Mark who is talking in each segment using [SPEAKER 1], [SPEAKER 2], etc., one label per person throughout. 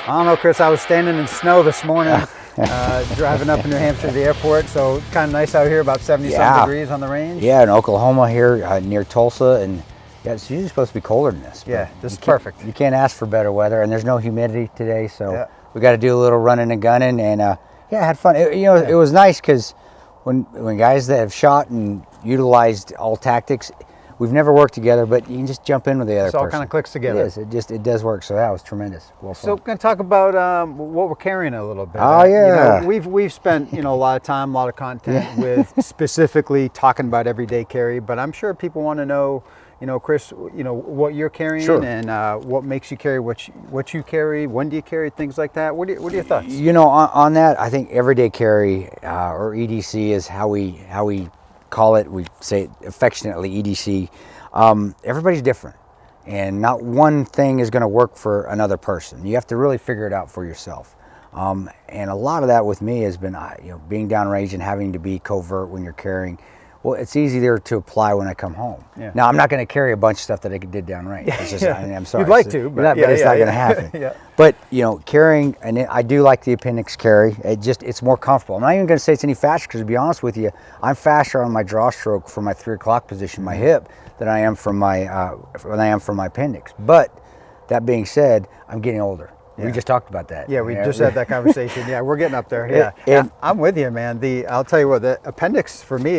[SPEAKER 1] I don't know, Chris. I was standing in snow this morning, driving up in New Hampshire to the airport. So kind of nice out here, about 70-some degrees on the range.
[SPEAKER 2] Yeah, in Oklahoma here near Tulsa, and yeah, it's usually supposed to be colder than this.
[SPEAKER 1] Yeah, this is perfect.
[SPEAKER 2] You can't ask for better weather, and there's no humidity today, so we got to do a little running and gunning, and yeah, I had fun. It was nice because when guys that have shot and utilized all tactics. We've never worked together, but you can just jump in with the other person.
[SPEAKER 1] It all kind of clicks together.
[SPEAKER 2] It does work. So that was tremendous. Well,
[SPEAKER 1] so we're going to talk about what we're carrying a little bit.
[SPEAKER 2] Oh yeah.
[SPEAKER 1] We've spent a lot of time, a lot of content with specifically talking about everyday carry, but I'm sure people want to know, Chris, what you're carrying and what makes you carry what you carry, when do you carry, things like that. What are your thoughts?
[SPEAKER 2] On that, I think everyday carry or EDC is how we call it. We say it affectionately EDC. Everybody's different, and not one thing is going to work for another person. You have to really figure it out for yourself. And a lot of that with me has been being downrange and having to be covert when you're carrying. Well, it's easier to apply when I come home. Yeah. Now, I'm not going to carry a bunch of stuff that I did downrange. It's just, I'm sorry.
[SPEAKER 1] You'd like to, but
[SPEAKER 2] it's not going to happen. But, carrying, and I do like the appendix carry. It's more comfortable. I'm not even going to say it's any faster because, to be honest with you, I'm faster on my draw stroke from my 3 o'clock position, my hip, than I am from my appendix. But that being said, I'm getting older. We just talked about that.
[SPEAKER 1] Yeah, we just had that conversation. Yeah, we're getting up there. Yeah, I'm with you, man. I'll tell you what, the appendix for me,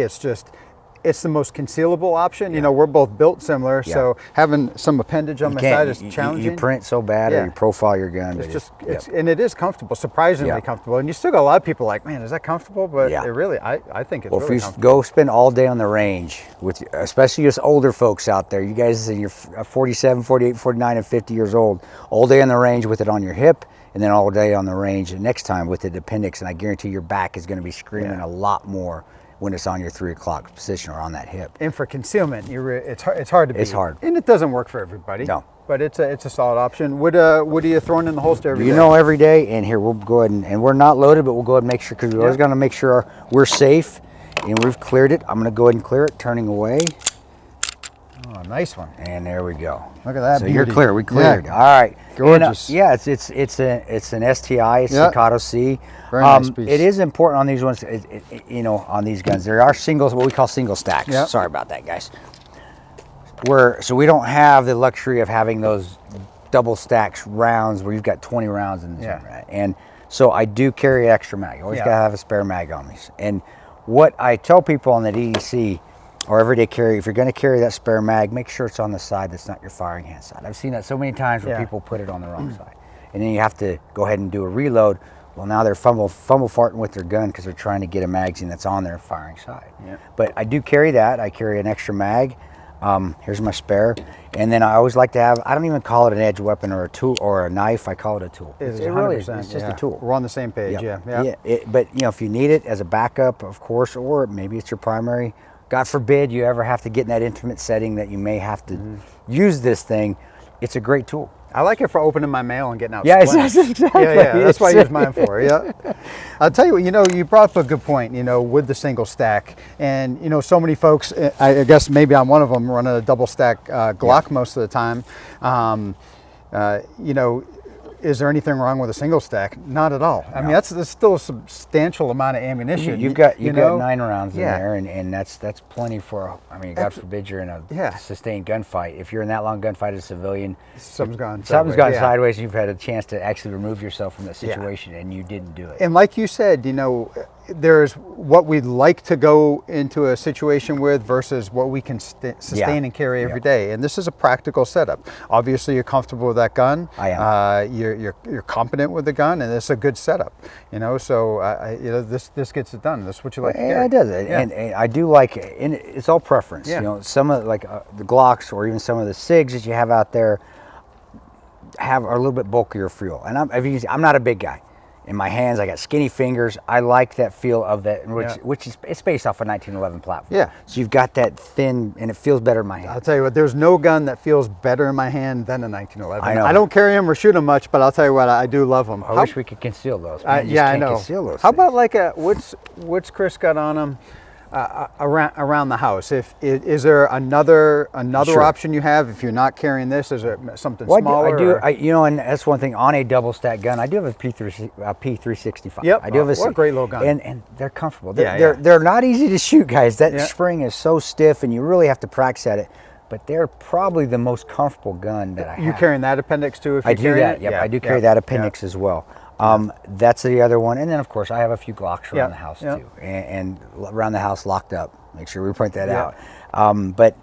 [SPEAKER 1] it's the most concealable option. We're both built similar, so having some appendage on my side is challenging.
[SPEAKER 2] You print so bad, or you profile your gun.
[SPEAKER 1] And it is comfortable, surprisingly comfortable. And you still got a lot of people like, man, is that comfortable? But it really, I think it's really comfortable.
[SPEAKER 2] If you go spend all day on the range, especially us older folks out there, you guys in your 47, 48, 49, and 50 years old, all day on the range with it on your hip, and then all day on the range and next time with the appendix, and I guarantee your back is going to be screaming a lot more when it's on your 3 o'clock position or on that hip.
[SPEAKER 1] And for concealment, it's hard to beat.
[SPEAKER 2] It's hard.
[SPEAKER 1] And it doesn't work for everybody.
[SPEAKER 2] No.
[SPEAKER 1] But it's a solid option. What are you throwing in the holster every day?
[SPEAKER 2] Every day, and here, we'll go ahead and we're not loaded, but we'll go ahead and make sure, because we're always going to make sure we're safe, and we've cleared it. I'm going to go ahead and clear it, turning away.
[SPEAKER 1] Oh, nice one.
[SPEAKER 2] And there we go.
[SPEAKER 1] Look at that.
[SPEAKER 2] So you're clear. We cleared.
[SPEAKER 1] Yeah.
[SPEAKER 2] All right.
[SPEAKER 1] Gorgeous.
[SPEAKER 2] And, it's an STI. It's Staccato C.
[SPEAKER 1] Very nice piece.
[SPEAKER 2] It is important on these ones. On these guns, there are singles, what we call single stacks.
[SPEAKER 1] Yep.
[SPEAKER 2] Sorry about that, guys. So we don't have the luxury of having those double stacks rounds where you've got 20 rounds in this one, right? And so I do carry an extra mag. Always got to have a spare mag on these. And what I tell people on that EDC or everyday carry, if you're going to carry that spare mag, make sure it's on the side that's not your firing hand side. I've seen that so many times where people put it on the wrong side. And then you have to go ahead and do a reload. Well, now they're fumble farting with their gun because they're trying to get a magazine that's on their firing side. Yeah. But I do carry that. I carry an extra mag. Here's my spare. And then I always like to have, I don't even call it an edge weapon or a tool or a knife. I call it a tool.
[SPEAKER 1] It really is.
[SPEAKER 2] It's just a tool.
[SPEAKER 1] We're on the same page.
[SPEAKER 2] But if you need it as a backup, of course, or maybe it's your primary, God forbid you ever have to get in that intimate setting that you may have to use this thing, it's a great tool.
[SPEAKER 1] I like it for opening my mail and getting out.
[SPEAKER 2] Exactly.
[SPEAKER 1] Yeah, that's what I use mine for. Yeah. I'll tell you what, you brought up a good point, with the single stack. And, so many folks, I guess maybe I'm one of them, running a double stack Glock most of the time. Is there anything wrong with a single stack? Not at all. I mean, that's still a substantial amount of ammunition.
[SPEAKER 2] You've got 9 rounds in there, and that's plenty for. God forbid you're in a sustained gunfight. If you're in that long gunfight as a civilian,
[SPEAKER 1] something's gone
[SPEAKER 2] sideways. You've had a chance to actually remove yourself from that situation, and you didn't do it.
[SPEAKER 1] And like you said, there's what we'd like to go into a situation with versus what we can sustain and carry every day. And this is a practical setup. Obviously, you're comfortable with that gun.
[SPEAKER 2] I am.
[SPEAKER 1] You're competent with the gun, and it's a good setup. So this gets it done. This is what you like to carry.
[SPEAKER 2] Yeah, it does. And I do like it. And it's all preference. Some of the Glocks or even some of the SIGs that you have out there are a little bit bulkier fuel. And I'm not a big guy. In my hands, I got skinny fingers. I like that feel of that, which is it's based off a 1911 platform.
[SPEAKER 1] Yeah.
[SPEAKER 2] So you've got that thin, and it feels better in my hand.
[SPEAKER 1] I'll tell you what, there's no gun that feels better in my hand than a 1911.
[SPEAKER 2] I know.
[SPEAKER 1] I don't carry them or shoot them much, but I'll tell you what, I do love them.
[SPEAKER 2] I wish we could conceal those.
[SPEAKER 1] I know.
[SPEAKER 2] Conceal those
[SPEAKER 1] How
[SPEAKER 2] things.
[SPEAKER 1] about what's Kris got on them? around the house. Is there another
[SPEAKER 2] Sure.
[SPEAKER 1] option you have if you're not carrying this? Is it something
[SPEAKER 2] Well,
[SPEAKER 1] smaller?
[SPEAKER 2] you know, and that's one thing on a double stack gun. I do have a P365.
[SPEAKER 1] Yep.
[SPEAKER 2] I do have a
[SPEAKER 1] what a great little gun.
[SPEAKER 2] and they're comfortable.
[SPEAKER 1] Yeah,
[SPEAKER 2] They're not easy to shoot, guys. That
[SPEAKER 1] Yeah.
[SPEAKER 2] spring is so stiff, and you really have to practice at it. But they're probably the most comfortable gun that I have.
[SPEAKER 1] You carrying that appendix too? If
[SPEAKER 2] I
[SPEAKER 1] you're
[SPEAKER 2] do
[SPEAKER 1] carrying
[SPEAKER 2] that.
[SPEAKER 1] it?
[SPEAKER 2] Yep,
[SPEAKER 1] Yeah,
[SPEAKER 2] I do carry
[SPEAKER 1] yeah,
[SPEAKER 2] that appendix as well. That's the other one, and then of course I have a few Glocks around the house too, and around the house locked up. Make sure we point that out. But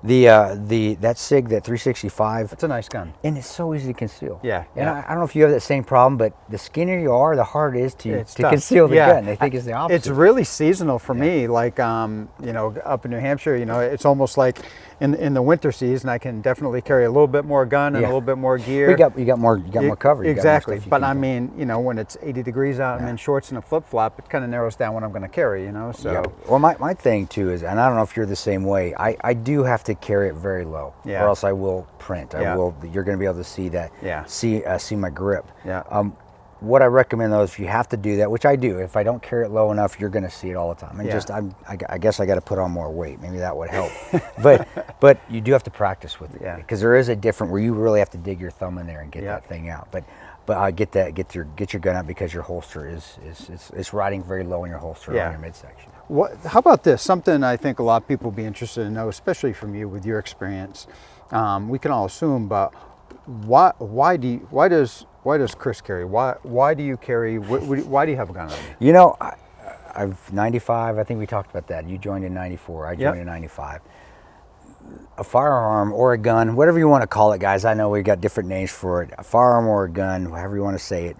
[SPEAKER 2] that SIG, that 365,
[SPEAKER 1] It's a nice gun.
[SPEAKER 2] and it's so easy to conceal.
[SPEAKER 1] Yeah,
[SPEAKER 2] And
[SPEAKER 1] yeah.
[SPEAKER 2] I don't know if you have that same problem, but the skinnier you are, the harder it is to
[SPEAKER 1] tough.
[SPEAKER 2] conceal the
[SPEAKER 1] Yeah.
[SPEAKER 2] gun. They think it's the opposite.
[SPEAKER 1] It's really seasonal for me. Like, you know, up in New Hampshire, you know, it's almost like in the winter season, I can definitely carry a little bit more gun and a little bit more gear.
[SPEAKER 2] you got more cover. You got more
[SPEAKER 1] Exactly.
[SPEAKER 2] stuff you
[SPEAKER 1] But
[SPEAKER 2] can
[SPEAKER 1] I
[SPEAKER 2] do.
[SPEAKER 1] mean, you know, when it's 80 degrees out and in shorts and a flip flop, it kind of narrows down what I'm going to carry. You know, so
[SPEAKER 2] Yeah. Well, my thing too is, and I don't know if you're the same way. I do have to carry it very low,
[SPEAKER 1] Yeah.
[SPEAKER 2] or else I will print.
[SPEAKER 1] Yeah.
[SPEAKER 2] I will. You're going to be able to see that.
[SPEAKER 1] Yeah.
[SPEAKER 2] See my grip.
[SPEAKER 1] Yeah.
[SPEAKER 2] What I recommend though is if you have to do that, which I do, if I don't carry it low enough, you're going to see it all the time. And I guess I got to put on more weight. Maybe that would help. but you do have to practice with it.
[SPEAKER 1] Yeah.
[SPEAKER 2] Because there is a different where you really have to dig your thumb in there and get
[SPEAKER 1] Yeah.
[SPEAKER 2] that thing out. But I get your gun out because your holster is riding very low in your holster
[SPEAKER 1] Yeah.
[SPEAKER 2] on your midsection.
[SPEAKER 1] How about this? Something I think a lot of people would be interested to know, especially from you with your experience. We can all assume, but why does Kris carry? Why do you carry? Why do you have a gun on you?
[SPEAKER 2] You know, I've 95. I think we talked about that. You joined in 94. I joined in 95. A firearm or a gun, whatever you want to call it, guys. I know we got different names for it. A firearm or a gun, however you want to say it.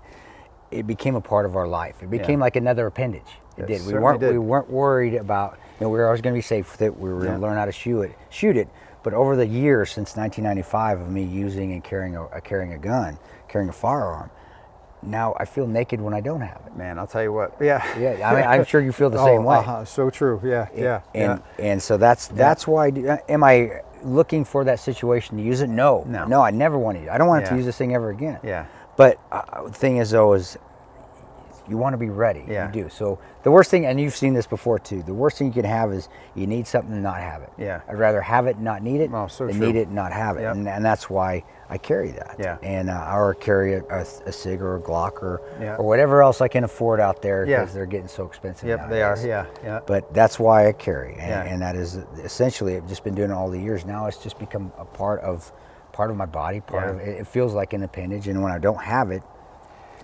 [SPEAKER 2] It became a part of our life. It became like another appendage. It did. We weren't worried about. You know, we were always going to be safe with it. We were going to learn how to shoot it. But over the years since 1995 of me using and carrying a gun, carrying a firearm, now I feel naked when I don't have it.
[SPEAKER 1] Man, I'll tell you what. Yeah.
[SPEAKER 2] Yeah. I mean, I'm sure you feel the same way.
[SPEAKER 1] So true. Yeah.
[SPEAKER 2] And so that's why. Am I looking for that situation to use it? No. I never want to. I don't want to use this thing ever again.
[SPEAKER 1] Yeah.
[SPEAKER 2] But the thing is, though, is you want to be ready.
[SPEAKER 1] Yeah.
[SPEAKER 2] You do. So the worst thing, and you've seen this before too, the worst thing you can have is you need something and not have it.
[SPEAKER 1] Yeah.
[SPEAKER 2] I'd rather have it and not need it
[SPEAKER 1] so
[SPEAKER 2] than
[SPEAKER 1] true.
[SPEAKER 2] need it and not have it.
[SPEAKER 1] Yep.
[SPEAKER 2] And that's why I carry that.
[SPEAKER 1] Yeah.
[SPEAKER 2] And or carry a SIG or a Glock or
[SPEAKER 1] Yeah.
[SPEAKER 2] whatever else I can afford out there because
[SPEAKER 1] Yeah.
[SPEAKER 2] they're getting so expensive
[SPEAKER 1] Yep, they
[SPEAKER 2] nowadays.
[SPEAKER 1] are. Yeah.
[SPEAKER 2] But that's why I carry,
[SPEAKER 1] Yeah.
[SPEAKER 2] and that is essentially, I've just been doing it all the years. Now it's just become a part of my body. It feels like an appendage, and when I don't have it,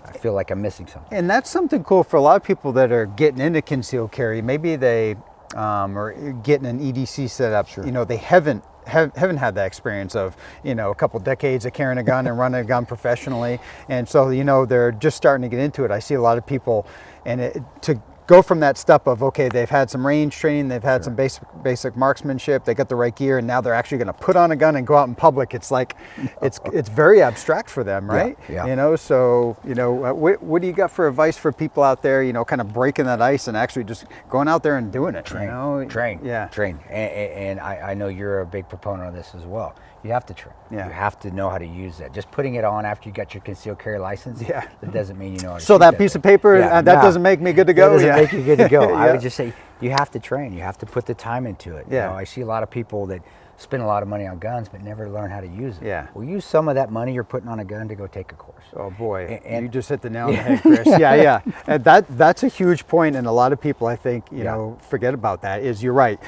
[SPEAKER 2] I feel like I'm missing something.
[SPEAKER 1] And that's something cool for a lot of people that are getting into concealed carry. Maybe they are getting an EDC set up.
[SPEAKER 2] Sure.
[SPEAKER 1] You know, they haven't had that experience of, you know, a couple decades of carrying a gun and running a gun professionally. And so, you know, they're just starting to get into it. I see a lot of people, and to go from that step of, okay, they've had some range training, they've had some basic marksmanship, they got the right gear, and now they're actually going to put on a gun and go out in public. It's like, it's very abstract for them, right?
[SPEAKER 2] Yeah.
[SPEAKER 1] You know, so, you know, what do you got for advice for people out there, you know, kind of breaking that ice and actually just going out there and doing it?
[SPEAKER 2] Train.
[SPEAKER 1] You know?
[SPEAKER 2] Train. And I know you're a big proponent of this as well. You have to train.
[SPEAKER 1] Yeah.
[SPEAKER 2] You have to know how to use that. Just putting it on after you got your concealed carry license, that doesn't mean you know how to
[SPEAKER 1] So
[SPEAKER 2] shoot
[SPEAKER 1] that piece of paper, that doesn't make me good to go?
[SPEAKER 2] That doesn't make you good to go. I
[SPEAKER 1] Yeah.
[SPEAKER 2] would just say you have to train. You have to put the time into it.
[SPEAKER 1] Yeah.
[SPEAKER 2] You know, I see a lot of people that spend a lot of money on guns but never learn how to use it.
[SPEAKER 1] Yeah.
[SPEAKER 2] Well, use some of that money you're putting on a gun to go take a course.
[SPEAKER 1] Oh boy,
[SPEAKER 2] And
[SPEAKER 1] you just hit the nail on the head, Kris. Yeah. And that's a huge point, and a lot of people, I think, you know, forget about that. Is you're right.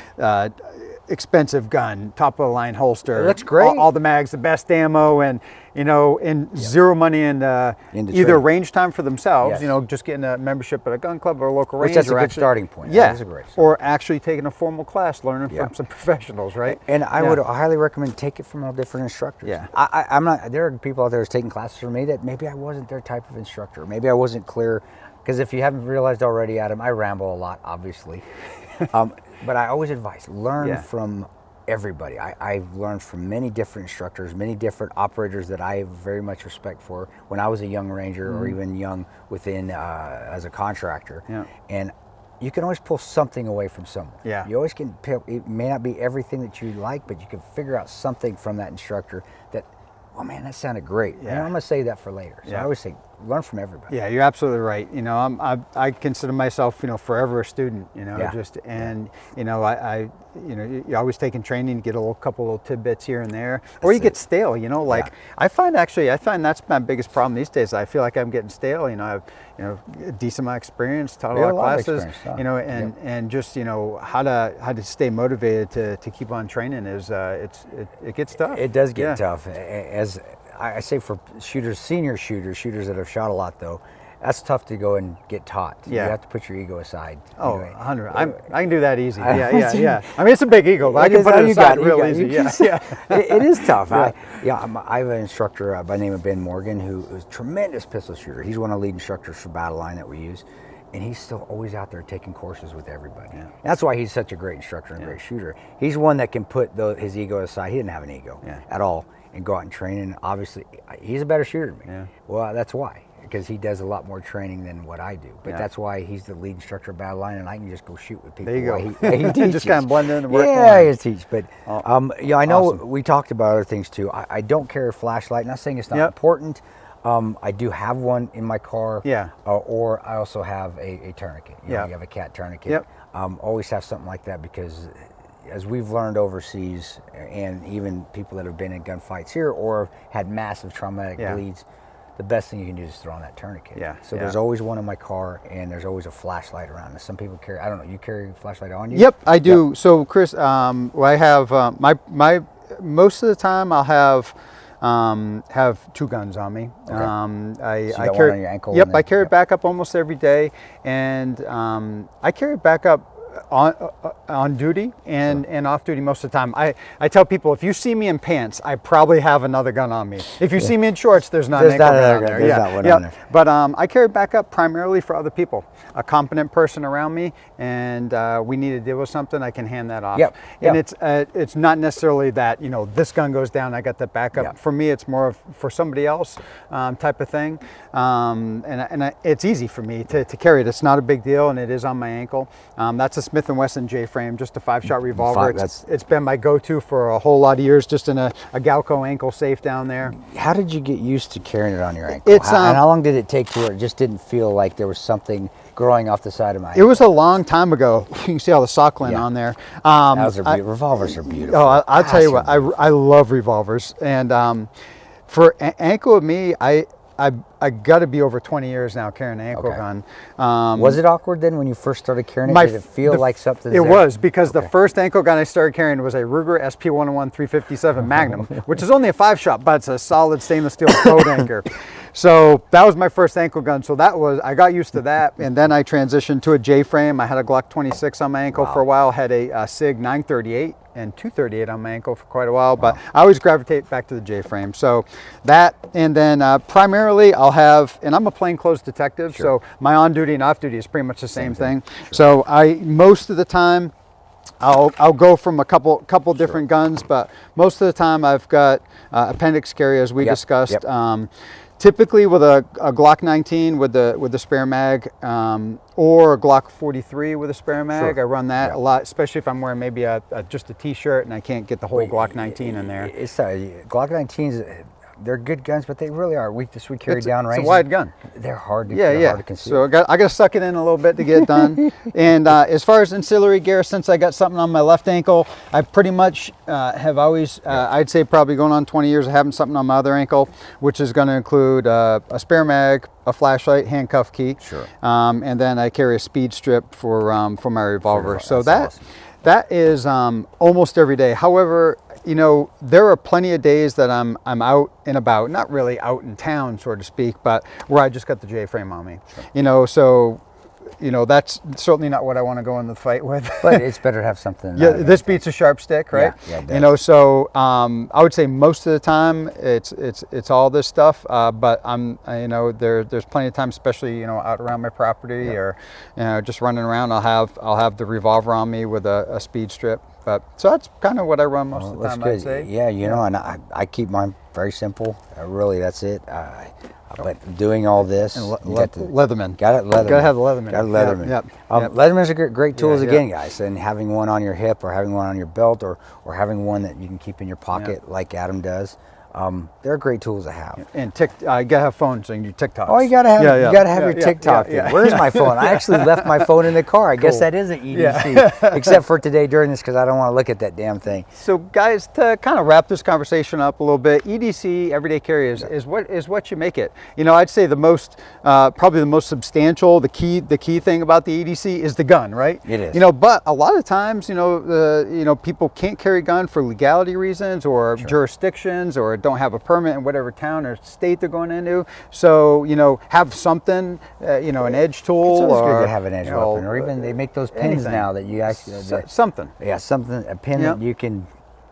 [SPEAKER 1] Expensive gun, top of the line holster.
[SPEAKER 2] It looks great.
[SPEAKER 1] All the mags, the best ammo, and you know, and zero money in either
[SPEAKER 2] training.
[SPEAKER 1] range time for themselves.
[SPEAKER 2] Yes.
[SPEAKER 1] You know, just getting a membership at a gun club or a local
[SPEAKER 2] Which
[SPEAKER 1] range.
[SPEAKER 2] that's a
[SPEAKER 1] or
[SPEAKER 2] good
[SPEAKER 1] actually,
[SPEAKER 2] starting point.
[SPEAKER 1] Yeah,
[SPEAKER 2] That is a great start.
[SPEAKER 1] or actually taking a formal class, learning
[SPEAKER 2] Yeah.
[SPEAKER 1] from some professionals, right?
[SPEAKER 2] And I would highly recommend take it from all different instructors.
[SPEAKER 1] Yeah.
[SPEAKER 2] I'm not. There are people out there who's taking classes from me that maybe I wasn't their type of instructor. Maybe I wasn't clear. Because if you haven't realized already, Adam, I ramble a lot, obviously. But I always advise learn from everybody. I've learned from many different instructors, many different operators that I have very much respect for when I was a young ranger or even young within as a contractor.
[SPEAKER 1] Yeah.
[SPEAKER 2] And you can always pull something away from someone.
[SPEAKER 1] Yeah.
[SPEAKER 2] You always can pick, it may not be everything that you like, but you can figure out something from that instructor that, oh man, that sounded great.
[SPEAKER 1] Yeah.
[SPEAKER 2] And I'm going to say that for later. So
[SPEAKER 1] Yeah.
[SPEAKER 2] I always say, learn from everybody.
[SPEAKER 1] Yeah, you're absolutely right. You know, I consider myself, you know, forever a student. You know,
[SPEAKER 2] Yeah.
[SPEAKER 1] just and you know, you know, you're always taking training to get a couple little tidbits here and there, or you get stale. You know, like I find that's my biggest problem these days. I feel like I'm getting stale. You know, I've a decent amount of experience, taught a lot of classes. You know, and just, you know, how to stay motivated to keep on training is it gets tough.
[SPEAKER 2] It does get tough. As I say, for shooters, senior shooters that have shot a lot, though, that's tough to go and get taught.
[SPEAKER 1] Yeah.
[SPEAKER 2] You have to put your ego aside.
[SPEAKER 1] Oh, 100. I can do that easy. Yeah. I mean, it's a big ego, but I can put it aside real easy.
[SPEAKER 2] It is tough. I have an instructor by the name of Ben Morgan who is a tremendous pistol shooter. He's one of the lead instructors for Battle Line that we use. And he's still always out there taking courses with everybody. Yeah. That's why he's such a great instructor and a great shooter. He's one that can put his ego aside. He didn't have an ego at all, and go out and train. And obviously, he's a better shooter than me. Yeah. Well, that's why, because he does a lot more traiing than what I do. But that's why he's the lead instructor of Battle Line, and I can just go shoot with people.
[SPEAKER 1] There you go.
[SPEAKER 2] He teaches.
[SPEAKER 1] Just kind of blend in and work.
[SPEAKER 2] Yeah, he teaches. But I know we talked about other things too. I don't carry a flashlight. Not saying it's not important. I do have one in my car. Yeah. Or I also have a tourniquet. You know, you have a cat tourniquet. Yep. Always have something like that, because as we've learned overseas, and even people that have been in gunfights here or had massive traumatic bleeds, the best thing you can do is throw on that tourniquet. Yeah. So there's always one in my car, and there's always a flashlight around. Some people carry, I don't know, you carry a flashlight on you?
[SPEAKER 1] Yep, I do. Yep. So Kris, I have my most of the time I'll have two guns on me.
[SPEAKER 2] Okay.
[SPEAKER 1] I
[SPEAKER 2] carry one on your ankle.
[SPEAKER 1] Yep, I carry it back up almost every day, and I carry it back up on duty and off duty most of the time. I tell people, if you see me in pants, I probably have another gun on me. If you see me in shorts, there's not an ankle gun on there.
[SPEAKER 2] There's on there.
[SPEAKER 1] But I carry it back up primarily for other people. A competent person around me, and we need to deal with something, I can hand that off.
[SPEAKER 2] Yep.
[SPEAKER 1] And it's not necessarily that, you know, this gun goes down, I got that backup. Yep. For me, it's more of for somebody else type of thing. It's easy for me to carry it. It's not a big deal, and it is on my ankle. That's a Smith & Wesson J-frame, just a 5-shot revolver. It's been my go-to for a whole lot of years, just in a Galco ankle safe down there.
[SPEAKER 2] How did you get used to carrying it on your ankle? And how long did it take to where it just didn't feel like there was something growing off the side of my ankle?
[SPEAKER 1] It was a long time ago. You can see all the sockling on there.
[SPEAKER 2] Revolvers are beautiful.
[SPEAKER 1] Oh, I'll tell you what, I love revolvers. And for ankle with me, I got to be over 20 years now carrying an ankle gun.
[SPEAKER 2] Was it awkward then when you first started carrying it? Did it feel like something?
[SPEAKER 1] It was, because the first ankle gun I started carrying was a Ruger SP101 357 Magnum, which is only a 5-shot, but it's a solid stainless steel throat anchor. So that was my first ankle gun. So I got used to that, and then I transitioned to a J-frame. I had a Glock 26 on my ankle for a while, had a SIG 938 and 238 on my ankle for quite a while, but I always gravitate back to the J-frame. So that, and then primarily I'll have, and I'm a plainclothes detective, so my on-duty and off-duty is pretty much the same thing. So most of the time, I'll go from a couple different guns, but most of the time I've got appendix carry, as we discussed. Typically with a Glock 19 with the spare mag, or a Glock 43 with a spare mag. I run that a lot, especially if I'm wearing maybe just a t-shirt and I can't get the whole Glock 19 in there.
[SPEAKER 2] Glock 19s, they're good guns, but they really are weak to carry down range.
[SPEAKER 1] It's a wide gun.
[SPEAKER 2] They're hard to hard to conceal.
[SPEAKER 1] So I got to suck it in a little bit to get it done. And as far as ancillary gear, since I got something on my left ankle, I pretty much have always, I'd say probably going on 20 years of having something on my other ankle, which is going to include a spare mag, a flashlight, handcuff key, and then I carry a speed strip for my revolver. So that is almost every day. However, you know, there are plenty of days that I'm out and about, not really out in town, so to speak, but where I just got the J-frame on me. You know, so, you know, that's certainly not what I want to go in the fight with.
[SPEAKER 2] But it's better to have something.
[SPEAKER 1] This beats a sharp stick, right?
[SPEAKER 2] Yeah, it does.
[SPEAKER 1] You know, so I would say most of the time it's all this stuff. But you know, there's plenty of times, especially, you know, out around my property or, you know, just running around. I'll have the revolver on me with a speed strip. But so that's kind of what I run most of the time, I'd say.
[SPEAKER 2] Yeah, you know, and I keep mine very simple. Really, that's it. But doing all this,
[SPEAKER 1] Leatherman.
[SPEAKER 2] Got it, Leatherman.
[SPEAKER 1] Got to have the Leatherman.
[SPEAKER 2] Got a Leatherman.
[SPEAKER 1] Yep.
[SPEAKER 2] Leathermans are great tools again, guys. And having one on your hip, or having one on your belt, or having one that you can keep in your pocket, like Adam does. they're great tools to have.
[SPEAKER 1] And you gotta have phones and your TikToks.
[SPEAKER 2] Oh, you gotta have you gotta have your TikTok. Where's my phone? I actually left my phone in the car. I guess that is an EDC, except for today during this because I don't want to look at that damn thing.
[SPEAKER 1] So, guys, to kind of wrap this conversation up a little bit, EDC, everyday carry, is what you make it. You know, I'd say the most, probably the most substantial, the key thing about the EDC is the gun, right?
[SPEAKER 2] It is.
[SPEAKER 1] You know, but a lot of times, you know, people can't carry a gun for legality reasons or jurisdictions, or don't have a permit in whatever town or state they're going into. So, you know, have something, you know, an edge tool.
[SPEAKER 2] It's always
[SPEAKER 1] or
[SPEAKER 2] good to have an edge weapon, or even they make those pins now that you actually
[SPEAKER 1] something.
[SPEAKER 2] Yeah, something, a pin that you can,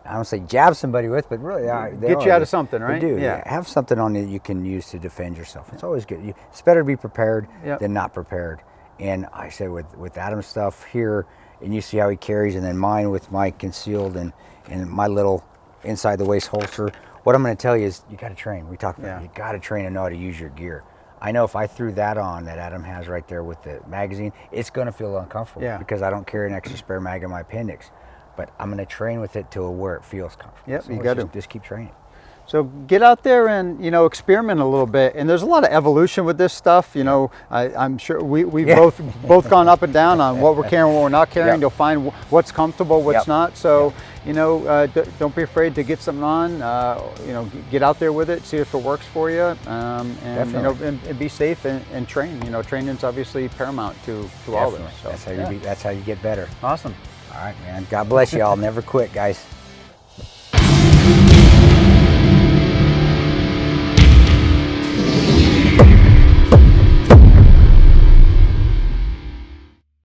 [SPEAKER 2] I don't say jab somebody with, but really
[SPEAKER 1] get you out of something, right?
[SPEAKER 2] They do. Yeah. Have something on you that you can use to defend yourself. It's always good. It's better to be prepared than not prepared. And I said with Adam's stuff here, and you see how he carries, and then mine with my concealed and my little inside the waist holster. What I'm going to tell you is you got to train. We talked about you got to train and know how to use your gear. I know if I threw that on that Adam has right there with the magazine, it's going to feel uncomfortable because I don't carry an extra spare mag in my appendix. But I'm going to train with it to where it feels comfortable.
[SPEAKER 1] Yep,
[SPEAKER 2] so
[SPEAKER 1] you got to
[SPEAKER 2] just keep training.
[SPEAKER 1] So get out there and, you know, experiment a little bit. And there's a lot of evolution with this stuff. You know, I'm sure we've both gone up and down on what we're carrying, what we're not carrying. You'll find what's comfortable, what's not. So, you know, don't be afraid to get something on. You know, get out there with it, see if it works for you, and you know, and be safe and train. You know, training's obviously paramount to all this. So
[SPEAKER 2] that's how you get better.
[SPEAKER 1] Awesome.
[SPEAKER 2] All right, man. God bless you all. Never quit, guys.